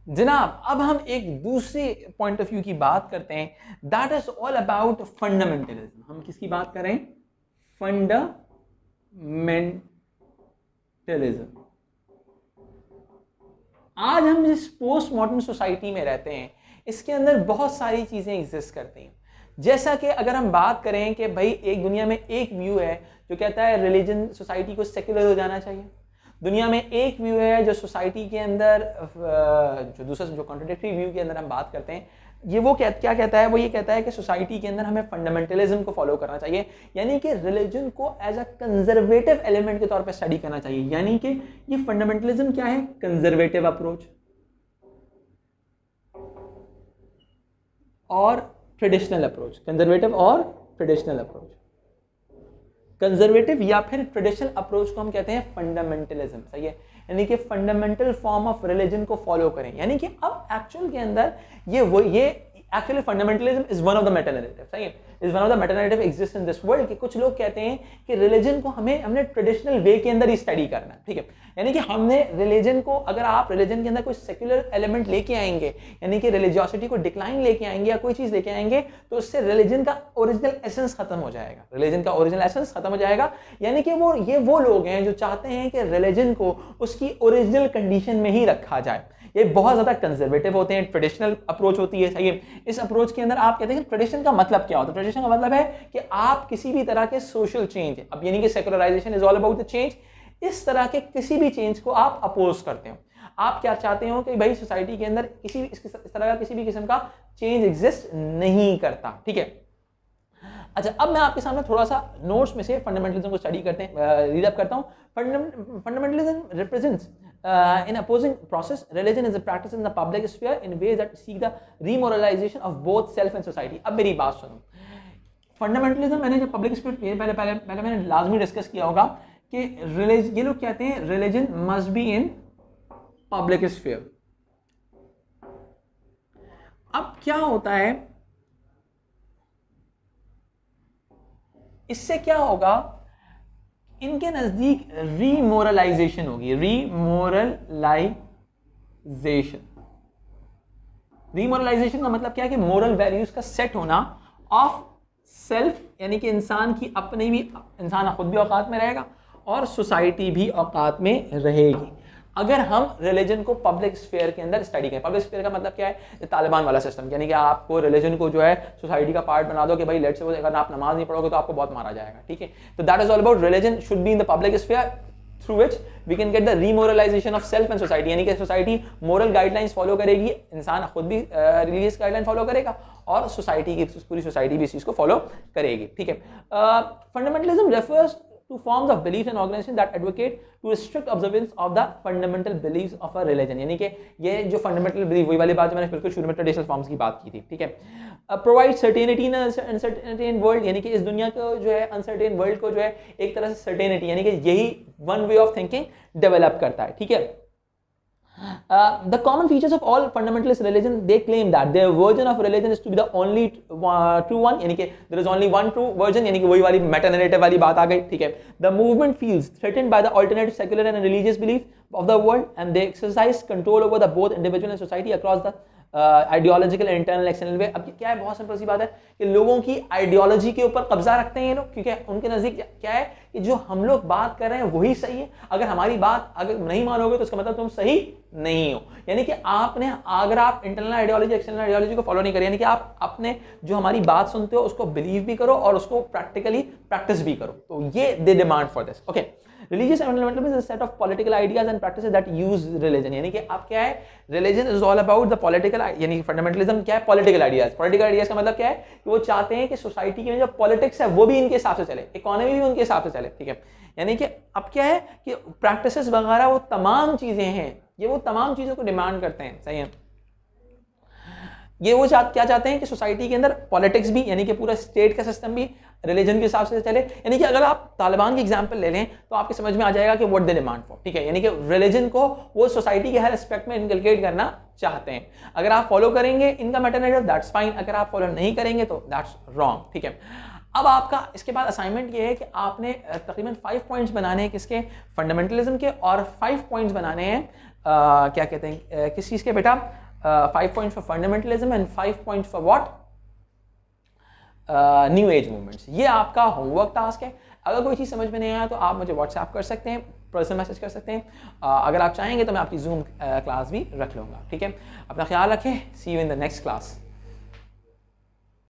जनाब अब हम एक दूसरे पॉइंट ऑफ व्यू की बात करते हैं, that is all about fundamentalism. हम किसकी बात करें? फंडामेंटलिज्म। आज हम जिस पोस्ट मॉडर्न सोसाइटी में रहते हैं इसके अंदर बहुत सारी चीजें एग्जिस्ट करती हैं। जैसा कि अगर हम बात करें कि भाई एक दुनिया में एक व्यू है जो कहता है रिलीजन सोसाइटी को सेक्युलर हो जाना चाहिए, दुनिया में एक व्यू है जो सोसाइटी के अंदर जो दूसरा जो कॉन्ट्रडिक्टरी व्यू के अंदर हम बात करते हैं, ये वो क्या कहता है? वो ये कहता है कि सोसाइटी के अंदर हमें फंडामेंटलिज्म को फॉलो करना चाहिए, यानी कि रिलीजन को एज अ कंजर्वेटिव एलिमेंट के तौर पे स्टडी करना चाहिए। यानी कि ये फंडामेंटलिज्म क्या है? कंजर्वेटिव अप्रोच और ट्रेडिशनल अप्रोच। कंजर्वेटिव और ट्रेडिशनल अप्रोच। कंजर्वेटिव या फिर ट्रेडिशनल अप्रोच को हम कहते हैं फंडामेंटलिज्म, सही है, यानी कि फंडामेंटल फॉर्म ऑफ रिलीजन को फॉलो करें। यानी कि अब एक्चुअल के अंदर ये actually fundamentalism is one of the Meta narrative, सही है, is one of the Meta narrative exist in this world. कि कुछ लोग कहते हैं कि रिलीजन को हमने ट्रेडिशनल वे के अंदर ही स्टडी करना है, ठीक है, यानी कि हमने रिलीजन को, अगर आप रिलीजन के अंदर कोई सेक्युलर एलिमेंट लेके आएंगे, यानी कि रिलीजियोसिटी को डिक्लाइन लेके आएंगे या कोई चीज लेके आएंगे, तो उससे रिलीजन का ओरिजिनल एसेंस खत्म हो जाएगा, रिलीजन का ओरिजिनल एसेंस खत्म हो जाएगा। यानी कि वो लोग हैं जो चाहते हैं कि रिलीजन को उसकी ओरिजिनल कंडीशन में ही रखा जाए। ये बहुत ज्यादा कंजर्वेटिव होते हैं, ट्रेडिशनल अप्रोच होती है, सही है। इस अप्रोच के अंदर आप कहते हैं कि ट्रेडिशन का मतलब क्या होता है? ट्रेडिशन का मतलब है कि आप किसी भी तरह के सोशल चेंज, अब यानी कि secularization is all about the change, इस तरह के किसी भी चेंज को आप अपोज करते हो। आप क्या चाहते हो कि भाई सोसाइटी के अंदर इस तरह का किसी भी किस्म का चेंज एग्जिस्ट नहीं करता, ठीक है। अच्छा, अब मैं आपके सामने थोड़ा सा नोट्स में से फंडामेंटलिज्म को स्टडी करते हैं, रीड अप करता हूं। Fundamentalism represents in opposing process religion is a practice in the public sphere in ways that seek the remoralization of both self and society। अब मेरी बात सुनो, फंडामेंटलिज्म मैंने जब पब्लिक स्फीयर पहले मैंने लाजमी डिस्कस किया होगा कि ये लोग कहते हैं religion must be in public sphere. अब क्या होता है, इससे क्या होगा, इनके नजदीक रीमोरलाइजेशन होगी। रीमोरलाइजेशन का मतलब क्या है कि मोरल वैल्यूज का सेट होना ऑफ सेल्फ, यानी कि इंसान की अपनी भी, इंसान खुद भी औकात में रहेगा और सोसाइटी भी औकात में रहेगी अगर हम रिलीजन को पब्लिक स्फीयर के अंदर स्टडी करें। पब्लिक स्फीयर का मतलब क्या है? तालिबान वाला सिस्टम, यानी कि आपको रिलीजन को जो है सोसाइटी का पार्ट बना दो कि भाई लेट्स सपोज अगर आप नमाज नहीं पढ़ोगे तो आपको बहुत मारा जाएगा, ठीक है। तो that is all about religion should be in the public sphere through which we can get the remoralization of self and society, यानी कि सोसाइटी मोरल गाइडलाइंस फॉलो करेगी, इंसान खुद भी रिलीजियस गाइडलाइन फॉलो करेगा और सोसाइटी की पूरी सोसाइटी भी इस चीज को फॉलो करेगी, ठीक है। Fundamentalism refers to forms of beliefs and organizations that advocate to strict observance of the fundamental beliefs of a religion। यानी कि ये जो fundamental belief, वही वाली बात जो मैंने बिल्कुल शुरू में ट्रेडिशनल फॉर्म्स की बात की थी, ठीक है। प्रोवाइड सर्टेनिटी इन अनसर्टेन वर्ल्ड, यानी कि इस दुनिया को जो है अनसर्टेन वर्ल्ड को जो है एक तरह से सर्टेनिटी, यानी कि यही one way of thinking develop करता है, ठीक है। The common features of all fundamentalist religion, they claim that their version of religion is to be the only true one, यानी कि there is only one true version, यानी कि वही वाली मेटा नैरेटिव वाली बात आ गई, ठीक है। The movement feels threatened by the alternative secular and religious belief of the world and they exercise control over the both individual and society across the ideological internal external way. अब क्या है, बहुत simple सी बात है कि लोगों की ideology के ऊपर कब्जा रखते हैं ये लोग, क्योंकि उनके नजदीक क्या है कि जो हम लोग बात कर रहे हैं वही सही है, अगर हमारी बात अगर नहीं मानोगे तो उसका मतलब तुम सही नहीं हो। यानी कि आपने, अगर आप इंटरनल आइडियोलॉजी एक्सटर्नल आइडियोलॉजी को फॉलो नहीं करें, यानी कि आप अपने जो हमारी बात सुनते हो उसको बिलीव भी करो और उसको प्रैक्टिकली प्रैक्टिस भी करो, तो ये they demand for this, okay. Religious fundamentalism is a set of political ideas and practices that use religion, यानी कि आप क्या है, religion is all about the political, यानी कि fundamentalism क्या है, political ideas। political ideas का मतलब क्या है कि वो चाहते हैं कि सोसाइटी की जो पॉलिटिक्स है वो भी इनके हिसाब से चले, इकोनॉमी भी उनके हिसाब से चले, ठीक है। यानी कि अब क्या है कि प्रैक्टिसेस वगैरह वो तमाम चीजें हैं, ये वो तमाम चीजों को डिमांड करते हैं, सही है। ये वो क्या चाहते हैं कि सोसाइटी के अंदर पॉलिटिक्स भी, यानी कि पूरा स्टेट का सिस्टम भी रिलीजन के हिसाब से चले। यानी कि अगर आप तालिबान की एग्जांपल ले लें तो आपके समझ में आ जाएगा कि व्हाट दे डिमांड फॉर, ठीक है। यानी कि रिलीजन को वो सोसाइटी के हर एस्पेक्ट में इनकलकेट करना चाहते हैं। अगर आप फॉलो करेंगे इनका मैटर नैरेटिव, दैट्स फाइन, अगर आप फॉलो नहीं करेंगे तो दैट्स रॉन्ग, ठीक है। अब आपका इसके बाद असाइनमेंट ये है कि आपने तकरीबन 5 पॉइंट्स बनाने हैं किसके, फंडामेंटलिज्म के, और 5 पॉइंट्स बनाने हैं क्या कहते हैं किस चीज़ के बेटा, 5 points for fundamentalism and 5 points for what, new age movements. ये आपका होमवर्क टास्क है। अगर कोई चीज़ समझ में नहीं आया तो आप मुझे व्हाट्सएप कर सकते हैं, पर्सनल मैसेज कर सकते हैं। अगर आप चाहेंगे तो मैं आपकी जूम क्लास भी रख लूँगा। ठीक है, अपना ख्याल रखें। See you in the next class.